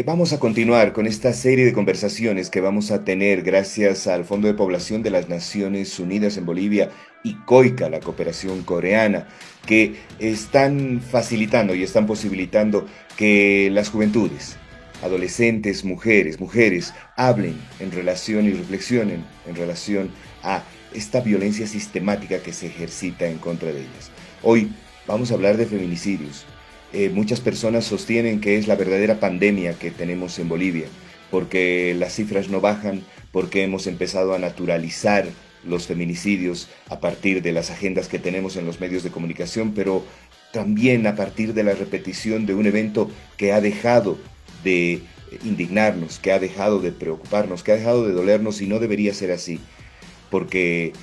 Vamos a continuar con esta serie de conversaciones que vamos a tener gracias al Fondo de Población de las Naciones Unidas en Bolivia y COICA, la cooperación coreana, que están facilitando y están posibilitando que las juventudes, adolescentes, mujeres, hablen en relación y reflexionen en relación a esta violencia sistemática que se ejercita en contra de ellas. Hoy vamos a hablar de feminicidios. Muchas personas sostienen que es la verdadera pandemia que tenemos en Bolivia, porque las cifras no bajan, porque hemos empezado a naturalizar los feminicidios a partir de las agendas que tenemos en los medios de comunicación, pero también a partir de la repetición de un evento que ha dejado de indignarnos, que ha dejado de preocuparnos, que ha dejado de dolernos y no debería ser así, porque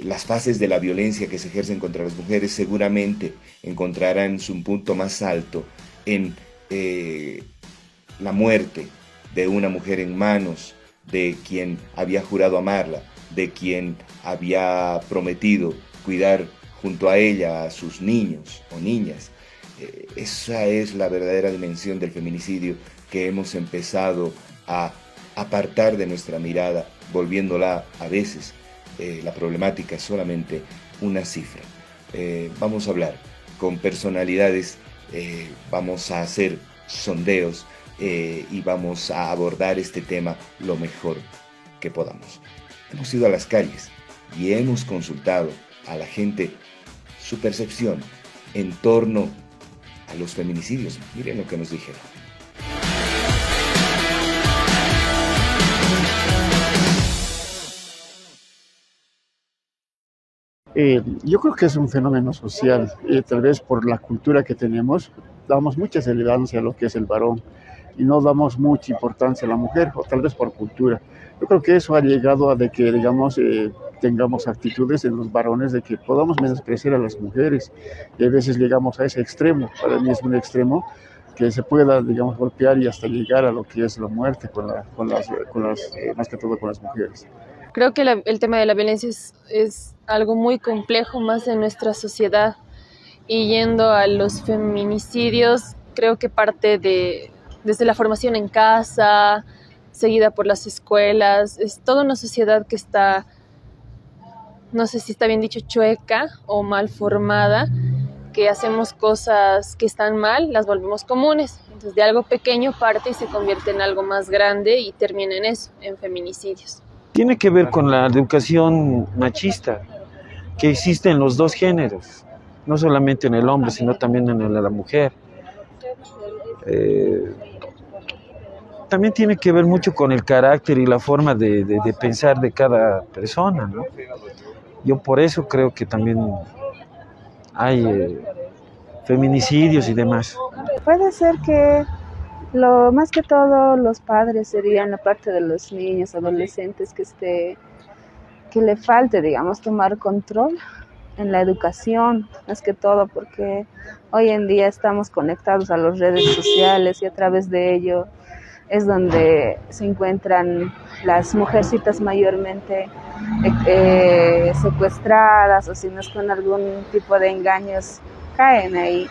las fases de la violencia que se ejercen contra las mujeres seguramente encontrarán su punto más alto en la muerte de una mujer en manos de quien había jurado amarla, de quien había prometido cuidar junto a ella a sus niños o niñas. Esa es la verdadera dimensión del feminicidio que hemos empezado a apartar de nuestra mirada, volviéndola a veces la problemática es solamente una cifra. Vamos a hablar con personalidades, vamos a hacer sondeos y vamos a abordar este tema lo mejor que podamos. Hemos ido a las calles y hemos consultado a la gente su percepción en torno a los feminicidios. Miren lo que nos dijeron. Yo creo que es un fenómeno social, tal vez por la cultura que tenemos, damos mucha relevancia a lo que es el varón y no damos mucha importancia a la mujer, o tal vez por cultura. Yo creo que eso ha llegado a de que, digamos, tengamos actitudes en los varones de que podamos menospreciar a las mujeres y a veces llegamos a ese extremo, para mí es un extremo que se pueda, digamos, golpear y hasta llegar a lo que es la muerte más que todo con las mujeres. Creo que el tema de la violencia es algo muy complejo más en nuestra sociedad y yendo a los feminicidios, creo que parte desde la formación en casa, seguida por las escuelas, es toda una sociedad que está, no sé si está bien dicho, chueca o mal formada, que hacemos cosas que están mal, las volvemos comunes. Entonces de algo pequeño parte y se convierte en algo más grande y termina en eso, en feminicidios. Tiene que ver con la educación machista que existe en los dos géneros, no solamente en el hombre, sino también en la mujer. Eh, También tiene que ver mucho con el carácter y la forma de pensar de cada persona, ¿no? Yo por eso creo que también hay feminicidios y demás. Puede ser que lo más que todo los padres serían la parte de los niños, adolescentes que le falte, digamos, tomar control en la educación, más que todo, porque hoy en día estamos conectados a las redes sociales y a través de ello es donde se encuentran las mujercitas mayormente secuestradas o si no es con algún tipo de engaños, caen ahí.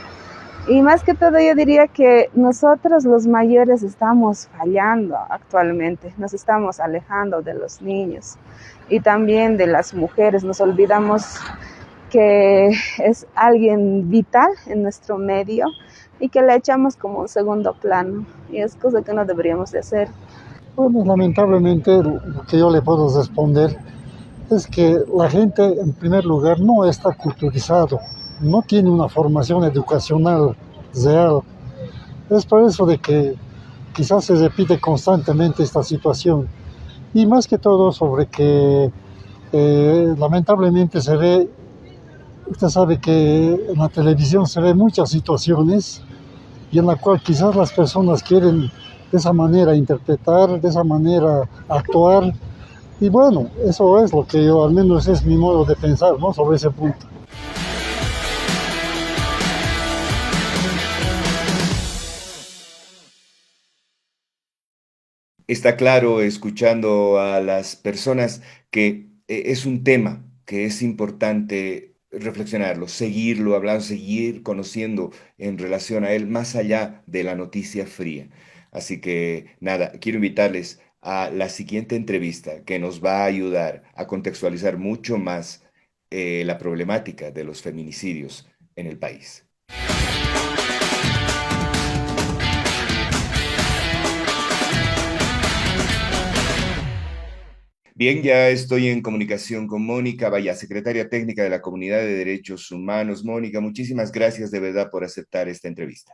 Y más que todo yo diría que nosotros los mayores estamos fallando actualmente, nos estamos alejando de los niños y también de las mujeres, nos olvidamos que es alguien vital en nuestro medio y que la echamos como un segundo plano y es cosa que no deberíamos de hacer. Bueno, lamentablemente lo que yo le puedo responder es que la gente en primer lugar no está culturizado, no tiene una formación educacional real. Es por eso de que quizás se repite constantemente esta situación. Y más que todo sobre que lamentablemente se ve, usted sabe que en la televisión se ve muchas situaciones y en la cual quizás las personas quieren de esa manera interpretar, de esa manera actuar. Y bueno, eso es lo que yo, al menos es mi modo de pensar, ¿no? Sobre ese punto. Está claro, escuchando a las personas, que es un tema que es importante reflexionarlo, seguirlo hablando, seguir conociendo en relación a él, más allá de la noticia fría. Así que nada, quiero invitarles a la siguiente entrevista que nos va a ayudar a contextualizar mucho más la problemática de los feminicidios en el país. Bien, ya estoy en comunicación con Mónica Vaya, secretaria técnica de la Comunidad de Derechos Humanos. Mónica, muchísimas gracias de verdad por aceptar esta entrevista.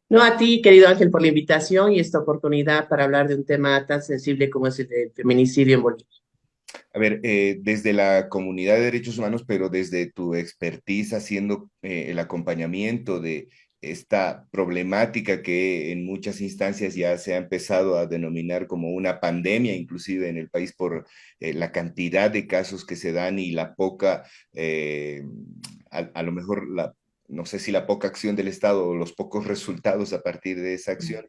No a ti, querido Ángel, por la invitación y esta oportunidad para hablar de un tema tan sensible como es el del feminicidio en Bolivia. A ver, desde la Comunidad de Derechos Humanos, pero desde tu expertise haciendo el acompañamiento de esta problemática que en muchas instancias ya se ha empezado a denominar como una pandemia, inclusive en el país por la cantidad de casos que se dan y la poca, a lo mejor no sé si la poca acción del Estado o los pocos resultados a partir de esa acción,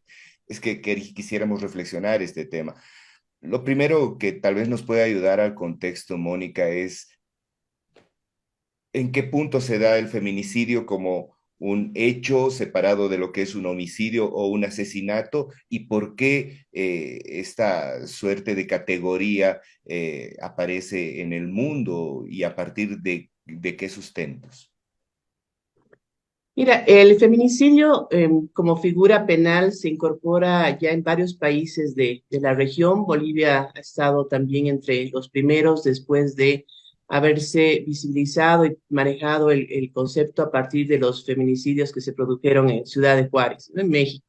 es que quisiéramos reflexionar este tema. Lo primero que tal vez nos puede ayudar al contexto, Mónica, es en qué punto se da el feminicidio como un hecho separado de lo que es un homicidio o un asesinato y por qué esta suerte de categoría aparece en el mundo y a partir de qué sustentos. Mira, el feminicidio como figura penal se incorpora ya en varios países de la región. Bolivia ha estado también entre los primeros después de haberse visibilizado y manejado el concepto a partir de los feminicidios que se produjeron en Ciudad de Juárez, ¿no? En México,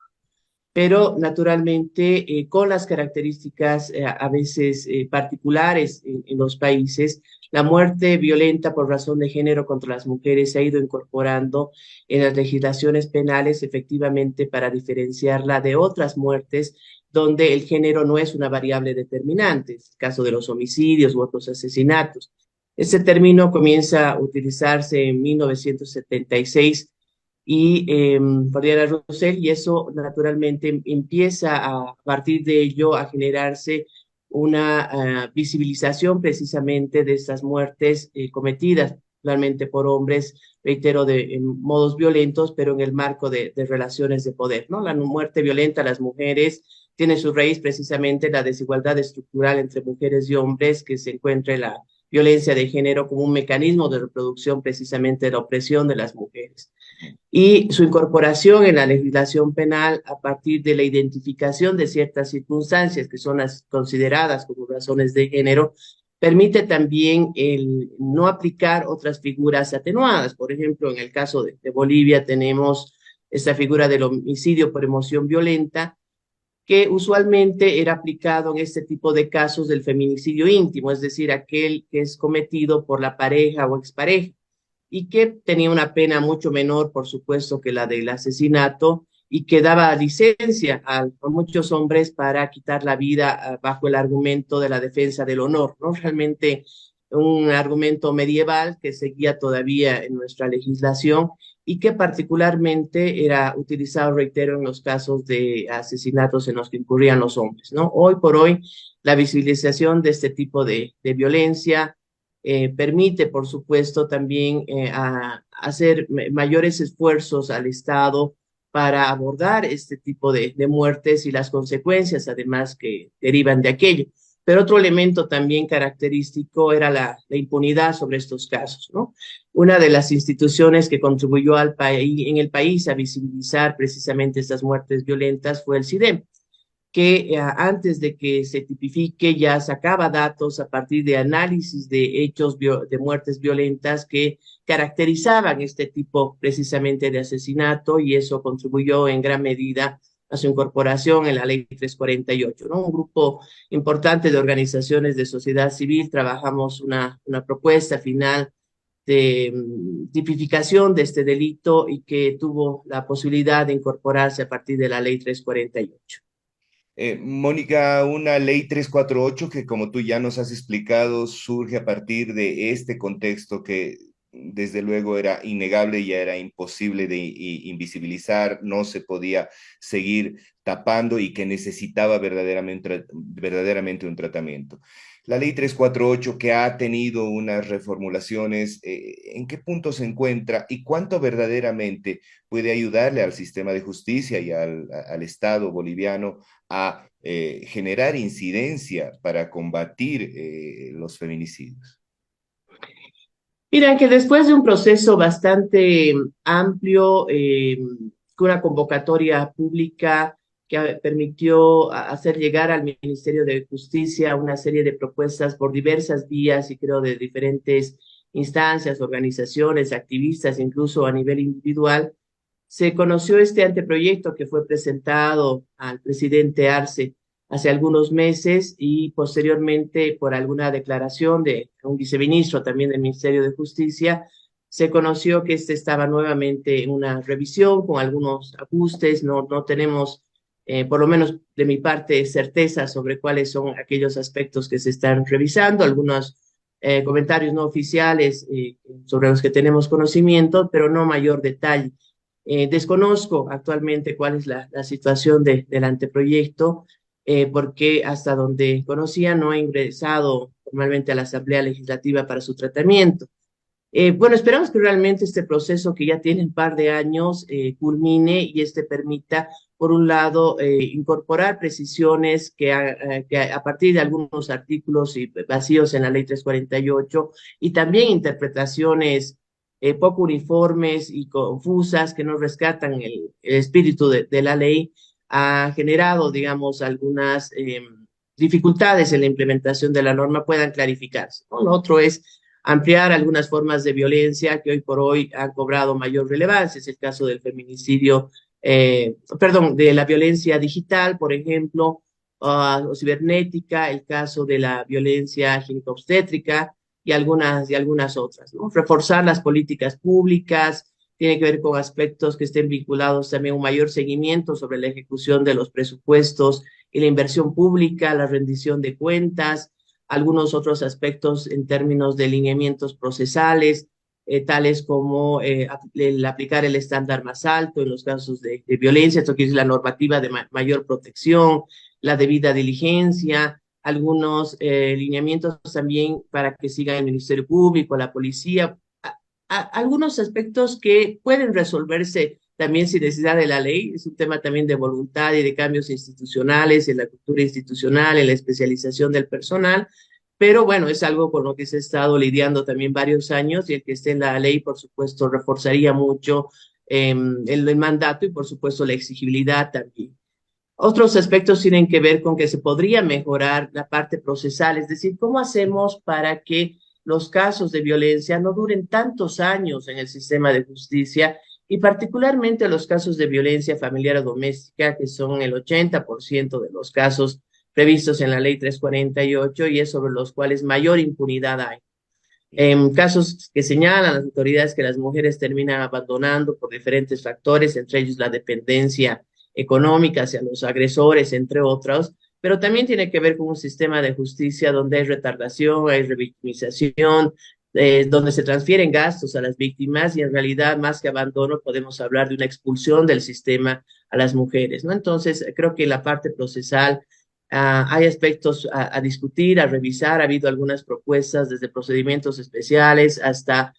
pero naturalmente con las características a veces particulares en los países, la muerte violenta por razón de género contra las mujeres se ha ido incorporando en las legislaciones penales efectivamente para diferenciarla de otras muertes donde el género no es una variable determinante, es el caso de los homicidios u otros asesinatos. Este término comienza a utilizarse en 1976 por Diana Russell, y eso naturalmente empieza a partir de ello a generarse una visibilización precisamente de estas muertes cometidas realmente por hombres, reitero, en modos violentos, pero en el marco de relaciones de poder, ¿no? La muerte violenta a las mujeres tiene su raíz precisamente en la desigualdad estructural entre mujeres y hombres que se encuentra en la violencia de género como un mecanismo de reproducción precisamente de la opresión de las mujeres y su incorporación en la legislación penal a partir de la identificación de ciertas circunstancias que son las consideradas como razones de género, permite también el no aplicar otras figuras atenuadas. Por ejemplo, en el caso de Bolivia tenemos esta figura del homicidio por emoción violenta, que usualmente era aplicado en este tipo de casos del feminicidio íntimo, es decir, aquel que es cometido por la pareja o expareja y que tenía una pena mucho menor, por supuesto, que la del asesinato y que daba licencia a muchos hombres para quitar la vida bajo el argumento de la defensa del honor, ¿no? Realmente un argumento medieval que seguía todavía en nuestra legislación y que particularmente era utilizado, reitero, en los casos de asesinatos en los que incurrían los hombres, ¿no? Hoy por hoy, la visibilización de este tipo de violencia permite, por supuesto, también hacer mayores esfuerzos al Estado para abordar este tipo de muertes y las consecuencias, además, que derivan de aquello. Pero otro elemento también característico era la impunidad sobre estos casos, ¿no? Una de las instituciones que contribuyó en el país a visibilizar precisamente estas muertes violentas fue el CIDEM, que antes de que se tipifique ya sacaba datos a partir de análisis de hechos de muertes violentas que caracterizaban este tipo precisamente de asesinato y eso contribuyó en gran medida a su incorporación en la ley 348, ¿no? Un grupo importante de organizaciones de sociedad civil trabajamos una propuesta final de tipificación de este delito y que tuvo la posibilidad de incorporarse a partir de la ley 348. Mónica, una ley 348 que como tú ya nos has explicado surge a partir de este contexto que desde luego era innegable, ya era imposible de invisibilizar, no se podía seguir tapando y que necesitaba verdaderamente un tratamiento. La ley 348 que ha tenido unas reformulaciones, ¿en qué punto se encuentra y cuánto verdaderamente puede ayudarle al sistema de justicia y al Estado boliviano a generar incidencia para combatir los feminicidios? Mira, que después de un proceso bastante amplio, con una convocatoria pública que permitió hacer llegar al Ministerio de Justicia una serie de propuestas por diversas vías y creo de diferentes instancias, organizaciones, activistas, incluso a nivel individual, se conoció este anteproyecto que fue presentado al presidente Arce hace algunos meses y posteriormente por alguna declaración de un viceministro también del Ministerio de Justicia, se conoció que este estaba nuevamente en una revisión con algunos ajustes. No tenemos, por lo menos de mi parte, certeza sobre cuáles son aquellos aspectos que se están revisando, algunos comentarios no oficiales sobre los que tenemos conocimiento, pero no mayor detalle. Desconozco actualmente cuál es la situación del anteproyecto, porque hasta donde conocía no ha ingresado formalmente a la Asamblea Legislativa para su tratamiento. Bueno, esperamos que realmente este proceso que ya tiene un par de años culmine y este permita, por un lado, incorporar precisiones que a partir de algunos artículos y vacíos en la ley 348 y también interpretaciones poco uniformes y confusas que no rescatan el espíritu de la ley, ha generado, digamos, algunas dificultades en la implementación de la norma puedan clarificarse, ¿no? Lo otro es ampliar algunas formas de violencia que hoy por hoy han cobrado mayor relevancia. Es el caso del feminicidio, perdón, de la violencia digital, por ejemplo, o cibernética, el caso de la violencia ginecobstétrica y algunas otras, ¿no? Reforzar las políticas públicas, tiene que ver con aspectos que estén vinculados también a un mayor seguimiento sobre la ejecución de los presupuestos y la inversión pública, la rendición de cuentas, algunos otros aspectos en términos de lineamientos procesales, tales como el aplicar el estándar más alto en los casos de violencia, esto quiere decir la normativa de mayor protección, la debida diligencia, algunos lineamientos también para que siga el Ministerio Público, la policía, algunos aspectos que pueden resolverse también sin necesidad de la ley. Es un tema también de voluntad y de cambios institucionales, en la cultura institucional, en la especialización del personal, pero bueno, es algo con lo que se ha estado lidiando también varios años y el que esté en la ley, por supuesto, reforzaría mucho el mandato y, por supuesto, la exigibilidad también. Otros aspectos tienen que ver con que se podría mejorar la parte procesal, es decir, ¿cómo hacemos para que los casos de violencia no duren tantos años en el sistema de justicia y particularmente los casos de violencia familiar o doméstica, que son el 80% de los casos previstos en la ley 348 y es sobre los cuales mayor impunidad hay? Casos que señalan las autoridades que las mujeres terminan abandonando por diferentes factores, entre ellos la dependencia económica hacia los agresores, entre otros, pero también tiene que ver con un sistema de justicia donde hay retardación, hay revictimización, donde se transfieren gastos a las víctimas y en realidad más que abandono podemos hablar de una expulsión del sistema a las mujeres, ¿no? Entonces, creo que la parte procesal, hay aspectos a discutir, a revisar. Ha habido algunas propuestas desde procedimientos especiales hasta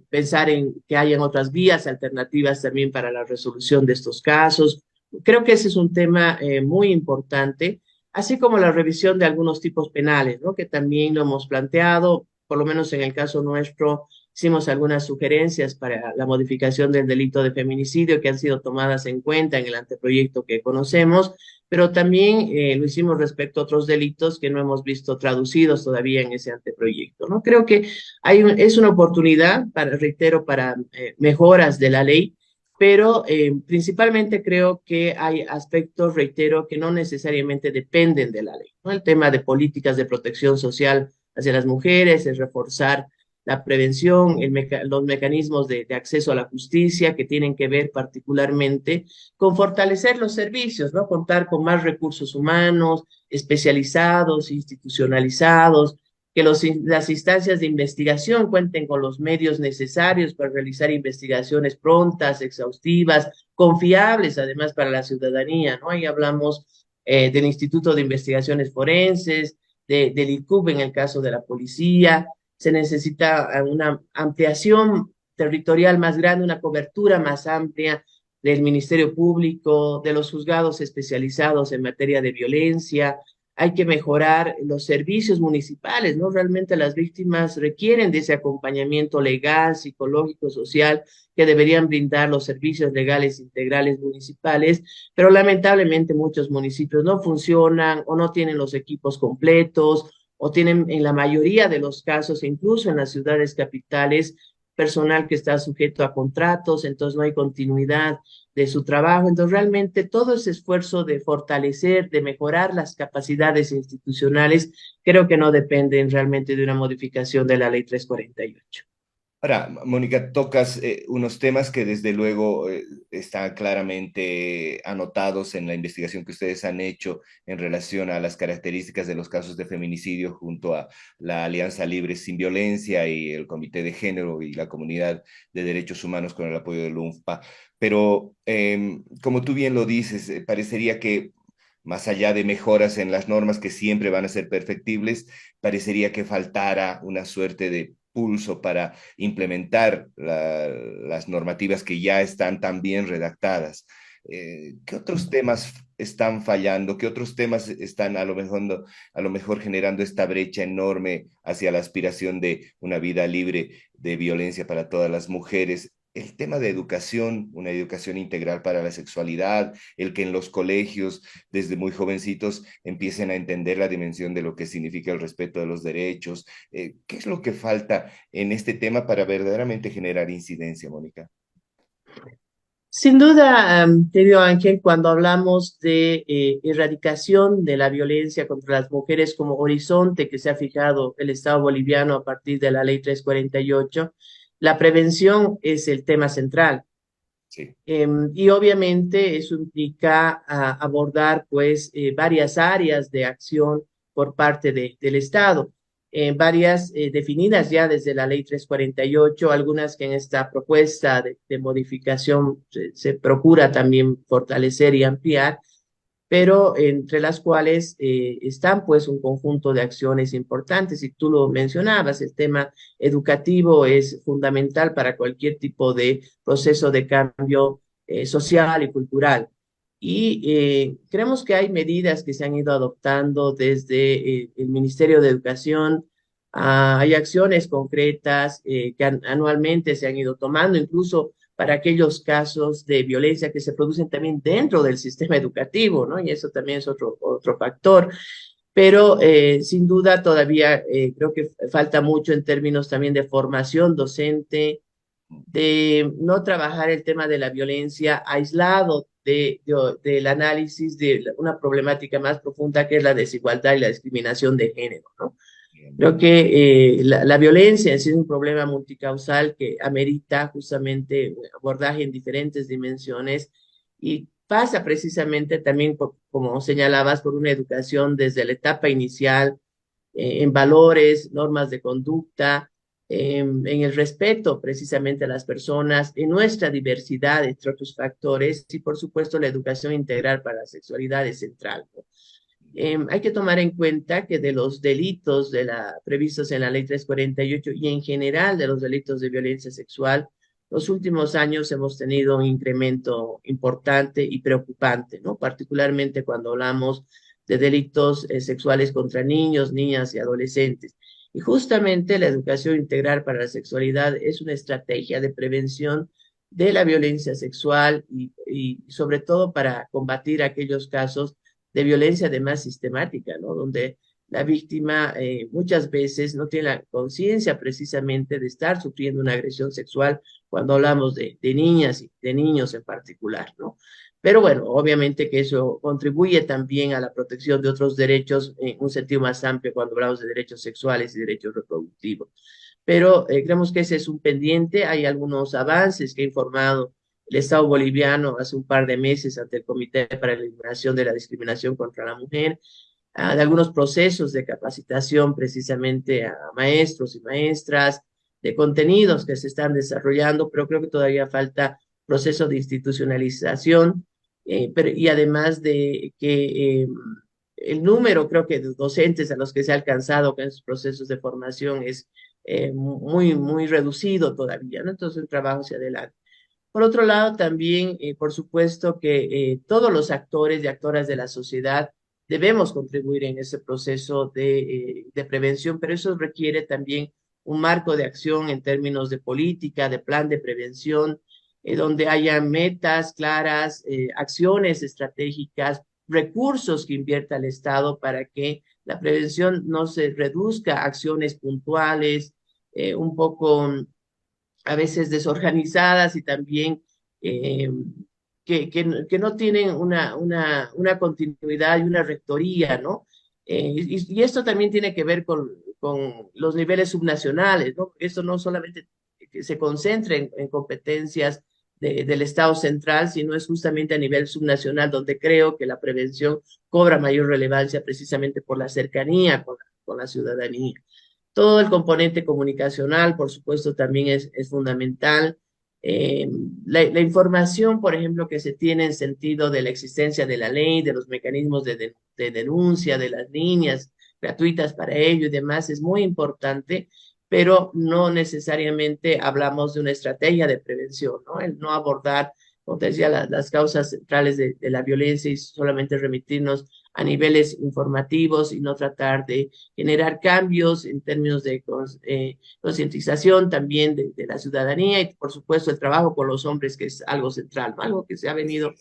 pensar en que hayan otras vías alternativas también para la resolución de estos casos. Creo que ese es un tema muy importante, así como la revisión de algunos tipos penales, ¿no? Que también lo hemos planteado, por lo menos en el caso nuestro, hicimos algunas sugerencias para la modificación del delito de feminicidio que han sido tomadas en cuenta en el anteproyecto que conocemos, pero también lo hicimos respecto a otros delitos que no hemos visto traducidos todavía en ese anteproyecto, ¿no? Creo que es una oportunidad, reitero, para mejoras de la ley, pero principalmente creo que hay aspectos, reitero, que no necesariamente dependen de la ley, ¿no? El tema de políticas de protección social hacia las mujeres, es reforzar la prevención, los mecanismos de acceso a la justicia que tienen que ver particularmente con fortalecer los servicios, ¿no? Contar con más recursos humanos, especializados, institucionalizados, que las instancias de investigación cuenten con los medios necesarios para realizar investigaciones prontas, exhaustivas, confiables, además para la ciudadanía, ¿no? Ahí hablamos del Instituto de Investigaciones Forenses, del ICUB en el caso de la policía. Se necesita una ampliación territorial más grande, una cobertura más amplia del Ministerio Público, de los juzgados especializados en materia de violencia. Hay que mejorar los servicios municipales, ¿no? Realmente las víctimas requieren de ese acompañamiento legal, psicológico, social, que deberían brindar los servicios legales integrales municipales, pero lamentablemente muchos municipios no funcionan o no tienen los equipos completos o tienen en la mayoría de los casos, incluso en las ciudades capitales, personal que está sujeto a contratos, entonces no hay continuidad de su trabajo. Entonces, realmente todo ese esfuerzo de fortalecer, de mejorar las capacidades institucionales, creo que no dependen realmente de una modificación de la Ley 348. Ahora, Mónica, tocas unos temas que desde luego están claramente anotados en la investigación que ustedes han hecho en relación a las características de los casos de feminicidio junto a la Alianza Libre Sin Violencia y el Comité de Género y la Comunidad de Derechos Humanos con el apoyo del UNFPA. Pero, como tú bien lo dices, parecería que más allá de mejoras en las normas que siempre van a ser perfectibles, parecería que faltara una suerte de pulso para implementar las normativas que ya están tan bien redactadas. ¿Qué otros temas están fallando? ¿Qué otros temas están a lo mejor generando esta brecha enorme hacia la aspiración de una vida libre de violencia para todas las mujeres? El tema de educación, una educación integral para la sexualidad, el que en los colegios, desde muy jovencitos, empiecen a entender la dimensión de lo que significa el respeto de los derechos. ¿Qué es lo que falta en este tema para verdaderamente generar incidencia, Mónica? Sin duda, querido Ángel, cuando hablamos de erradicación de la violencia contra las mujeres como horizonte que se ha fijado el Estado boliviano a partir de la Ley 348, la prevención es el tema central. Sí. Y obviamente eso implica abordar pues varias áreas de acción por parte del Estado, varias definidas ya desde la Ley 348, algunas que en esta propuesta de modificación se procura también fortalecer y ampliar, pero entre las cuales están pues un conjunto de acciones importantes, y tú lo mencionabas, el tema educativo es fundamental para cualquier tipo de proceso de cambio social y cultural. Y creemos que hay medidas que se han ido adoptando desde el Ministerio de Educación. Hay acciones concretas que anualmente se han ido tomando, incluso para aquellos casos de violencia que se producen también dentro del sistema educativo, ¿no? Y eso también es otro factor. Pero sin duda todavía creo que falta mucho en términos también de formación docente, de no trabajar el tema de la violencia aislado del análisis de una problemática más profunda que es la desigualdad y la discriminación de género, ¿no? Creo que la violencia es un problema multicausal que amerita justamente un abordaje en diferentes dimensiones y pasa precisamente también, como señalabas, por una educación desde la etapa inicial en valores, normas de conducta, en el respeto precisamente a las personas, en nuestra diversidad, entre otros factores, y por supuesto la educación integral para la sexualidad es central, ¿no? Hay que tomar en cuenta que de los delitos previstos en la Ley 348 y en general de los delitos de violencia sexual, los últimos años hemos tenido un incremento importante y preocupante, ¿no? Particularmente cuando hablamos de delitos sexuales contra niños, niñas y adolescentes. Y justamente la educación integral para la sexualidad es una estrategia de prevención de la violencia sexual y sobre todo para combatir aquellos casos de violencia además sistemática, ¿no? Donde la víctima muchas veces no tiene la conciencia precisamente de estar sufriendo una agresión sexual cuando hablamos de niñas y de niños en particular, ¿no? Pero bueno, obviamente que eso contribuye también a la protección de otros derechos en un sentido más amplio cuando hablamos de derechos sexuales y derechos reproductivos. Pero creemos que ese es un pendiente, hay algunos avances que ha informado el Estado boliviano hace un par de meses ante el Comité para la Eliminación de la Discriminación contra la Mujer, de algunos procesos de capacitación precisamente a maestros y maestras, de contenidos que se están desarrollando, pero creo que todavía falta proceso de institucionalización, y además de que el número, creo que, de docentes a los que se ha alcanzado con esos procesos de formación es muy reducido todavía, ¿no? Entonces el trabajo hacia adelante. Por otro lado, también, por supuesto, que todos los actores y actoras de la sociedad debemos contribuir en ese proceso de prevención, pero eso requiere también un marco de acción en términos de política, de plan de prevención, donde haya metas claras, acciones estratégicas, recursos que invierta el Estado para que la prevención no se reduzca a acciones puntuales, un poco a veces desorganizadas y también eh, que no tienen una continuidad y una rectoría, ¿no? Y esto también tiene que ver con los niveles subnacionales, ¿no? Esto no solamente que se concentre en competencias del Estado central, sino es justamente a nivel subnacional donde creo que la prevención cobra mayor relevancia precisamente por la cercanía con la ciudadanía. Todo el componente comunicacional, por supuesto, también es fundamental. Eh, la información, por ejemplo, que se tiene en sentido de la existencia de la ley, de los mecanismos de denuncia de las líneas gratuitas para ello y demás, es muy importante, pero no necesariamente hablamos de una estrategia de prevención, ¿no? El no abordar, como te decía, las causas centrales de la violencia y solamente remitirnos a niveles informativos y no tratar de generar cambios en términos de concientización también de la ciudadanía y, por supuesto, el trabajo con los hombres, que es algo central, ¿no? Algo que se ha venido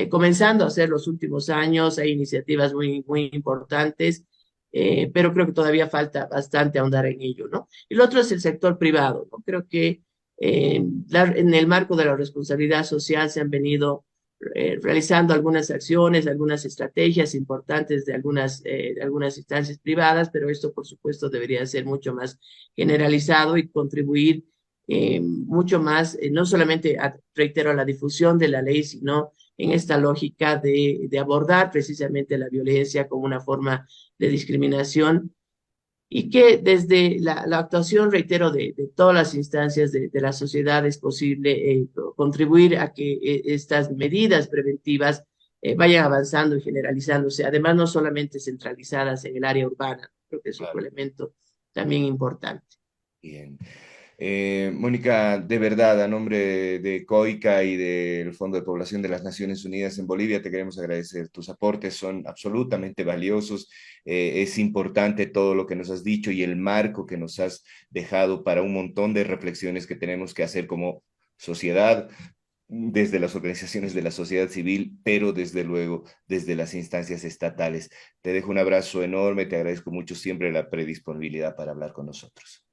comenzando a hacer los últimos años. Hay iniciativas muy importantes, pero creo que todavía falta bastante ahondar en ello, ¿no? Y lo otro es el sector privado, ¿no? Creo que en el marco de la responsabilidad social se han venido realizando algunas acciones, algunas estrategias importantes de algunas instancias privadas, pero esto, por supuesto, debería ser mucho más generalizado y contribuir mucho más, no solamente, reitero, a la difusión de la ley, sino en esta lógica de abordar precisamente la violencia como una forma de discriminación y que desde la actuación, reitero, de todas las instancias de la sociedad es posible contribuir a que estas medidas preventivas vayan avanzando y generalizándose, además no solamente centralizadas en el área urbana, creo que es otro elemento también importante. Bien. Mónica, de verdad, a nombre de COICA y del Fondo de Población de las Naciones Unidas en Bolivia, te queremos agradecer. Tus aportes son absolutamente valiosos. Es importante todo lo que nos has dicho y el marco que nos has dejado para un montón de reflexiones que tenemos que hacer como sociedad, desde las organizaciones de la sociedad civil, pero desde luego desde las instancias estatales. Te dejo un abrazo enorme, te agradezco mucho siempre la predisponibilidad para hablar con nosotros.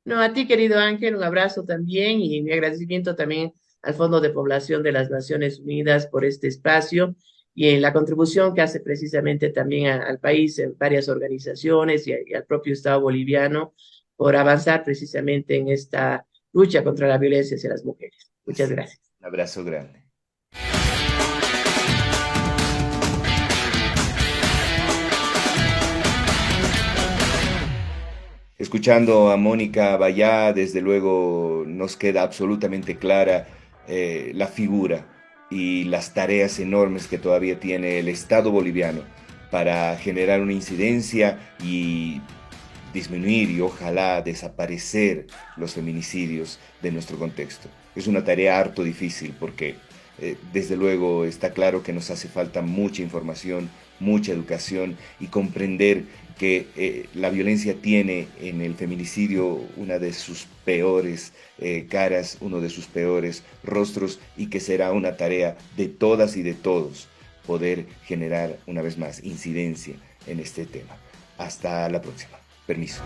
No, a ti, querido Ángel, un abrazo también y mi agradecimiento también al Fondo de Población de las Naciones Unidas por este espacio y en la contribución que hace precisamente también al país en varias organizaciones y al propio Estado boliviano por avanzar precisamente en esta lucha contra la violencia hacia las mujeres. Muchas gracias. Un abrazo grande. Escuchando a Mónica Bayá, desde luego nos queda absolutamente clara la figura y las tareas enormes que todavía tiene el Estado boliviano para generar una incidencia y disminuir y ojalá desaparecer los feminicidios de nuestro contexto. Es una tarea harto difícil porque desde luego está claro que nos hace falta mucha información, mucha educación y comprender que la violencia tiene en el feminicidio una de sus peores caras, uno de sus peores rostros y que será una tarea de todas y de todos poder generar una vez más incidencia en este tema. Hasta la próxima. Permiso.